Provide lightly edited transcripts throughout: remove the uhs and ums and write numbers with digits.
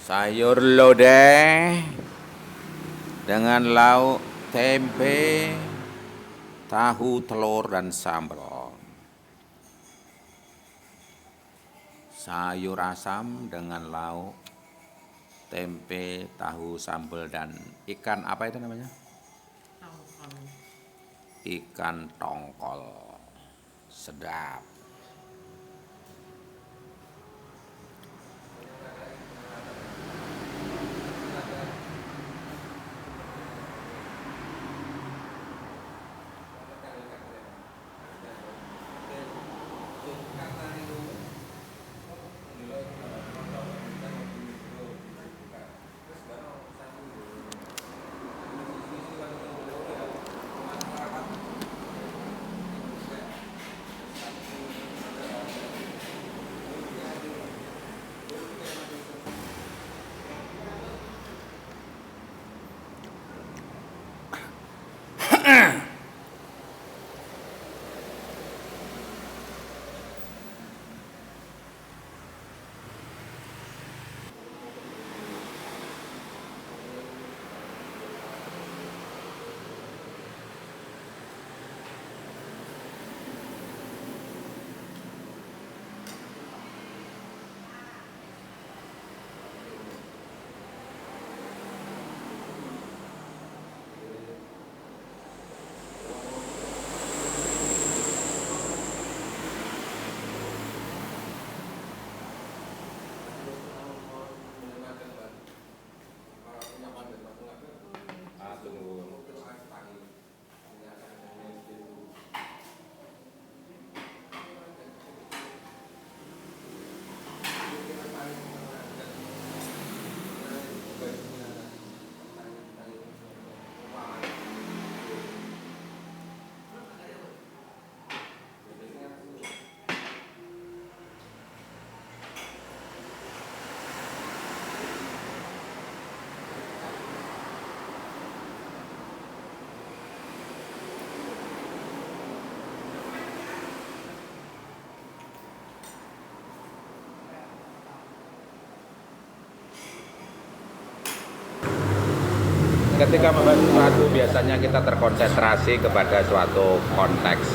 sayur lodeh dengan lauk tempe, tahu, telur, dan sambal. Sayur asam dengan lauk tempe, tahu, sambal, dan ikan apa itu namanya? Tongkol. Ikan tongkol. Sedap. Ketika membahas sesuatu biasanya kita terkonsentrasi kepada suatu konteks,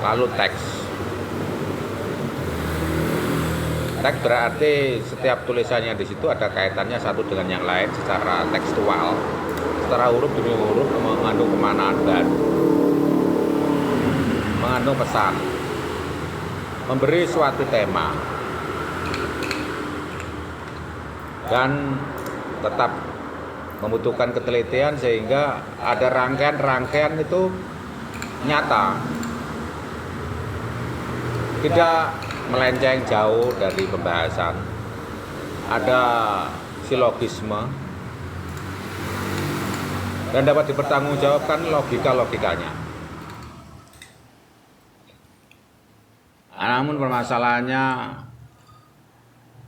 lalu teks. Teks berarti setiap tulisannya di situ ada kaitannya satu dengan yang lain secara tekstual, secara huruf demi huruf mengandung kemaknaan dan mengandung pesan, memberi suatu tema, dan tetap membutuhkan ketelitian sehingga ada rangkaian-rangkaian itu nyata, tidak melenceng jauh dari pembahasan, ada silogisme dan dapat dipertanggungjawabkan logika-logikanya. Namun permasalahannya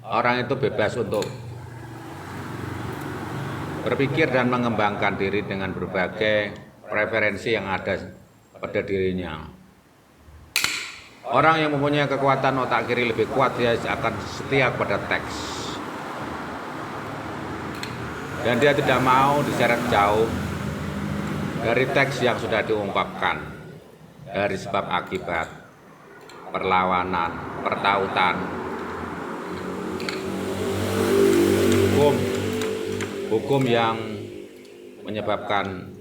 orang itu bebas untuk berpikir dan mengembangkan diri dengan berbagai preferensi yang ada pada dirinya. Orang yang mempunyai kekuatan otak kiri lebih kuat, dia akan setia kepada teks. Dan dia tidak mau diseret jauh dari teks yang sudah diungkapkan, dari sebab akibat, perlawanan, pertautan, hukum yang menyebabkan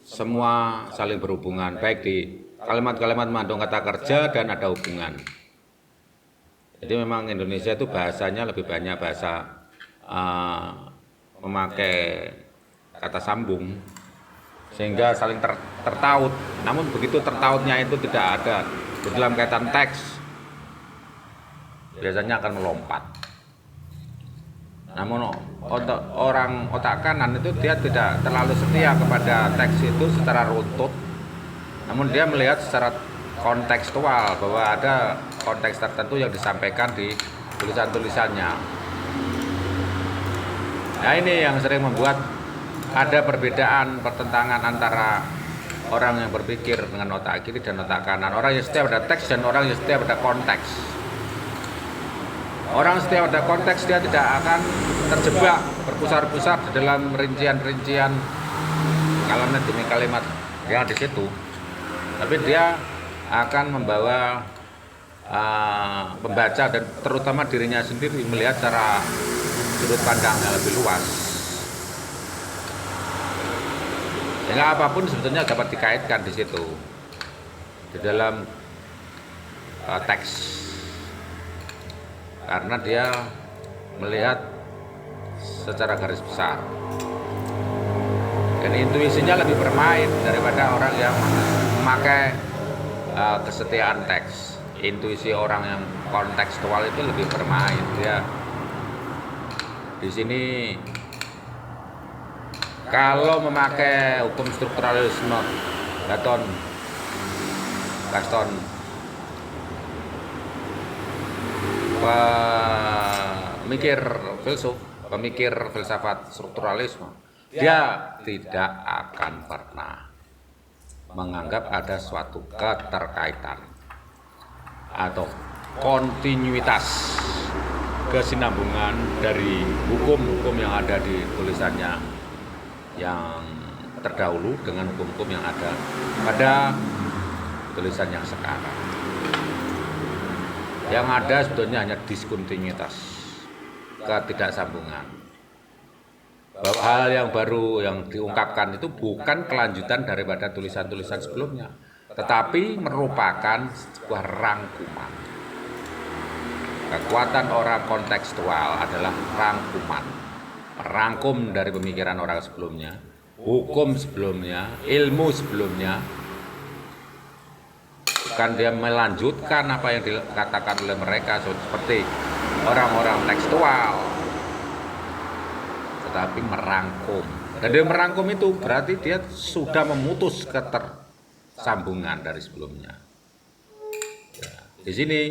semua saling berhubungan, baik di kalimat-kalimat mengandung kata kerja dan ada hubungan. Jadi memang Indonesia itu bahasanya lebih banyak bahasa memakai kata sambung sehingga saling tertaut. Namun begitu tertautnya itu tidak ada di dalam kaitan teks, biasanya akan melompat. Namun orang otak kanan itu dia tidak terlalu setia kepada teks itu secara runtut, namun dia melihat secara kontekstual bahwa ada konteks tertentu yang disampaikan di tulisan-tulisannya. Nah, ini yang sering membuat ada perbedaan, pertentangan antara orang yang berpikir dengan otak kiri dan otak kanan, orang yang setia pada teks dan orang yang setia pada konteks. Orang setiap ada konteks dia tidak akan terjebak berpusar-pusar di dalam rincian-rincian kalimat demi kalimat yang di situ. Tapi dia akan membawa pembaca dan terutama dirinya sendiri melihat secara sudut pandang yang lebih luas. Sehingga apapun sebetulnya dapat dikaitkan di situ di dalam teks, karena dia melihat secara garis besar dan intuisinya lebih bermain daripada orang yang memakai kesetiaan teks. Intuisi orang yang kontekstual itu lebih bermain. Dia di sini kalau memakai hukum strukturalisme Gaston pemikir filsafat strukturalisme, dia tidak akan pernah menganggap ada suatu keterkaitan atau kontinuitas kesinambungan dari hukum-hukum yang ada di tulisannya yang terdahulu dengan hukum-hukum yang ada pada tulisan yang sekarang. Yang ada sebetulnya hanya diskontinuitas, ketidaksambungan. Bahwa hal yang baru yang diungkapkan itu bukan kelanjutan daripada tulisan-tulisan sebelumnya, tetapi merupakan sebuah rangkuman. Kekuatan orang kontekstual adalah rangkuman, merangkum dari pemikiran orang sebelumnya, hukum sebelumnya, ilmu sebelumnya. Bukan dia melanjutkan apa yang dikatakan oleh mereka seperti orang-orang tekstual, tetapi merangkum. Dan dia merangkum itu berarti dia sudah memutus ketersambungan dari sebelumnya. Ya, di sini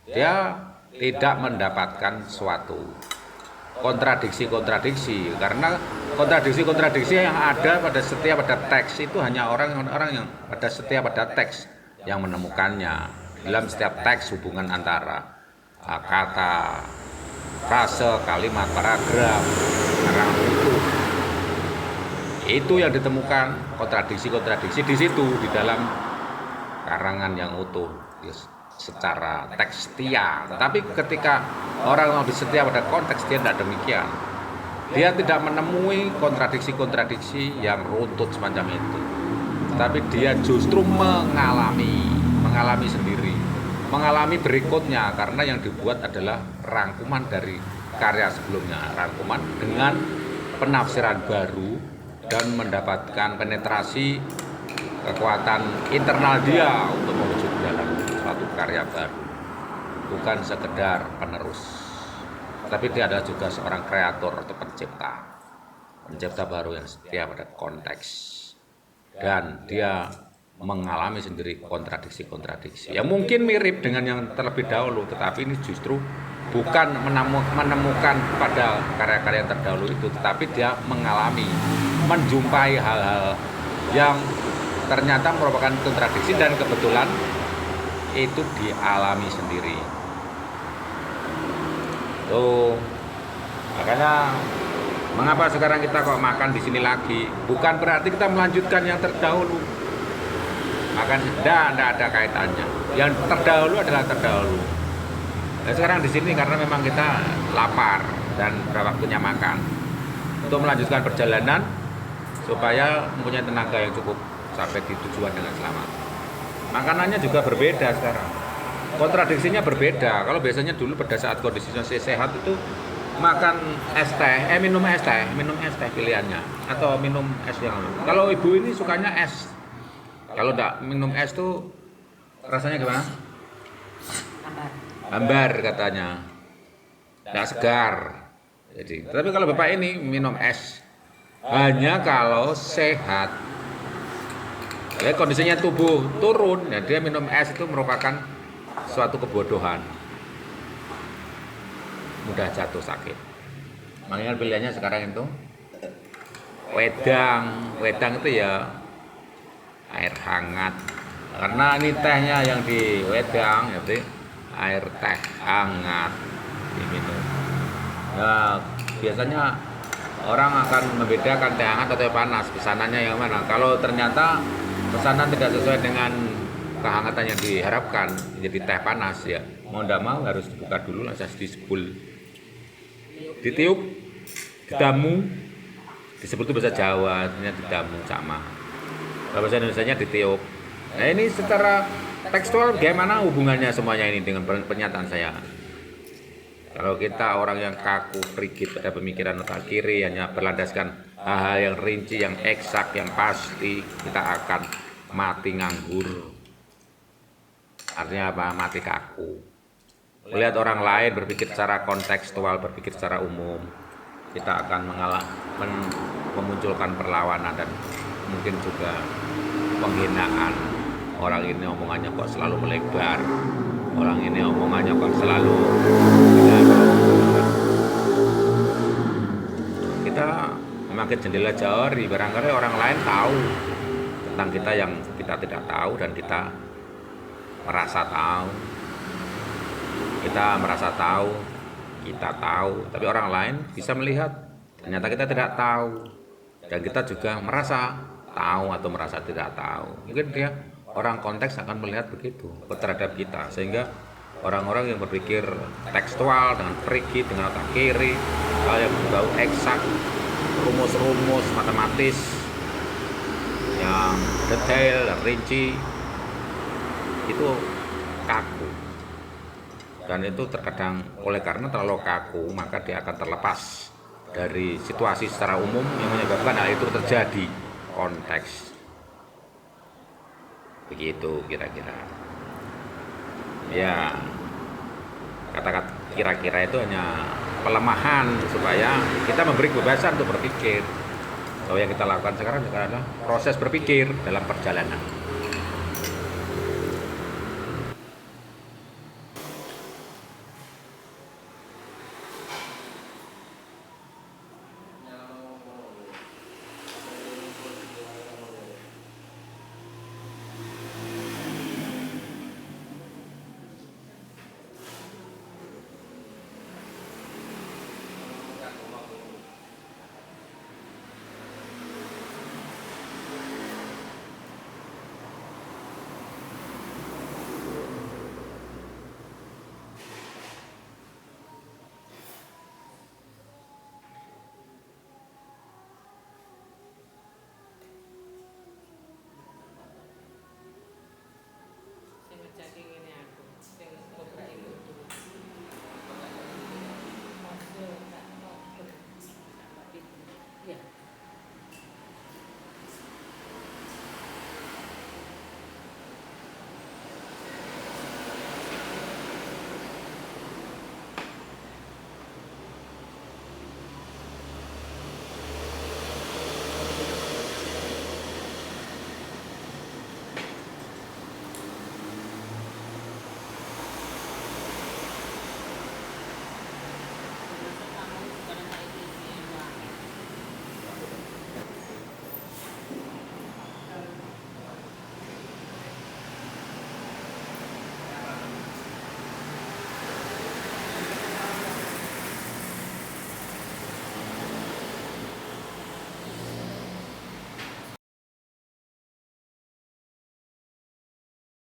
dia tidak mendapatkan suatu kontradiksi-kontradiksi, karena kontradiksi-kontradiksi yang ada pada setiap ada teks itu hanya orang-orang yang pada setiap ada teks yang menemukannya. Dalam setiap teks hubungan antara kata, frase, kalimat, paragraf, karangan utuh, itu yang ditemukan kontradiksi-kontradiksi di situ di dalam karangan yang utuh secara tekstial. Tetapi ketika orang lebih setia pada konteks, dia tidak demikian. Dia tidak menemui kontradiksi-kontradiksi yang runtut semacam itu, tapi dia justru mengalami sendiri, mengalami berikutnya, karena yang dibuat adalah rangkuman dari karya sebelumnya, rangkuman dengan penafsiran baru dan mendapatkan penetrasi kekuatan internal dia untuk mewujud dalam suatu karya baru, bukan sekedar penerus, tapi dia adalah juga seorang kreator atau pencipta baru yang setia pada konteks. Dan dia mengalami sendiri kontradiksi-kontradiksi yang mungkin mirip dengan yang terlebih dahulu, tetapi ini justru bukan menemukan pada karya-karya yang terdahulu itu, tetapi dia menjumpai hal-hal yang ternyata merupakan kontradiksi dan kebetulan itu dialami sendiri. Tuh, makanya mengapa sekarang kita kok makan di sini lagi? Bukan berarti kita melanjutkan yang terdahulu. Makan tidak ada kaitannya. Yang terdahulu adalah terdahulu. Nah, sekarang di sini karena memang kita lapar dan sudah waktunya makan. Untuk melanjutkan perjalanan supaya mempunyai tenaga yang cukup sampai di tujuan dengan selamat. Makanannya juga berbeda sekarang. Kontradiksinya berbeda. Kalau biasanya dulu pada saat kondisinya sehat itu makan es teh, minum es teh pilihannya, atau minum es yang lain. Kalau ibu ini sukanya es. Kalau enggak minum es tuh rasanya gimana? Hambar katanya. Enggak segar. Jadi, tapi kalau bapak ini minum es hanya kalau sehat. Ya, kondisinya tubuh turun, ya dia minum es itu merupakan suatu kebodohan. Mudah jatuh sakit. Makanya pilihannya sekarang itu wedang itu ya air hangat, karena ini tehnya yang di wedang, jadi air teh hangat diminum. Ya, biasanya orang akan membedakan teh hangat atau teh panas, pesanannya yang mana. Kalau ternyata pesanan tidak sesuai dengan kehangatan yang diharapkan, jadi teh panas, ya mau tidak mau harus dibuka dulu, langsung disebul, ditiup, didamu, disebut itu bahasa Jawa, artinya didamu sama. Kalau bahasa Indonesianya ditiup. Nah ini secara tekstual bagaimana hubungannya semuanya ini dengan pernyataan saya? Kalau kita orang yang kaku, frigid pada pemikiran otak kiri, hanya berlandaskan hal-hal yang rinci, yang eksak, yang pasti, kita akan mati nganggur. Artinya apa? Mati kaku. Melihat orang lain berpikir secara kontekstual, berpikir secara umum, kita akan memunculkan perlawanan dan mungkin juga penghinaan. Orang ini omongannya kok selalu melebar, orang ini omongannya kok selalu kita memakai jendela jari, barangkali orang lain tahu tentang kita yang kita tidak tahu dan kita merasa tahu. Kita merasa tahu, kita tahu, tapi orang lain bisa melihat ternyata kita tidak tahu, dan kita juga merasa tahu atau merasa tidak tahu. Mungkin dia orang konteks akan melihat begitu terhadap kita, sehingga orang-orang yang berpikir tekstual dengan frigid, dengan otak kiri, hal yang berbau eksak, rumus-rumus matematis yang detail dan rinci, itu kaku. Dan itu terkadang oleh karena terlalu kaku, maka dia akan terlepas dari situasi secara umum yang menyebabkan hal itu terjadi, konteks. Begitu kira-kira. Ya, kata-kata kira-kira itu hanya pelemahan supaya kita memberi kebebasan untuk berpikir. Bahwa yang kita lakukan sekarang adalah proses berpikir dalam perjalanan.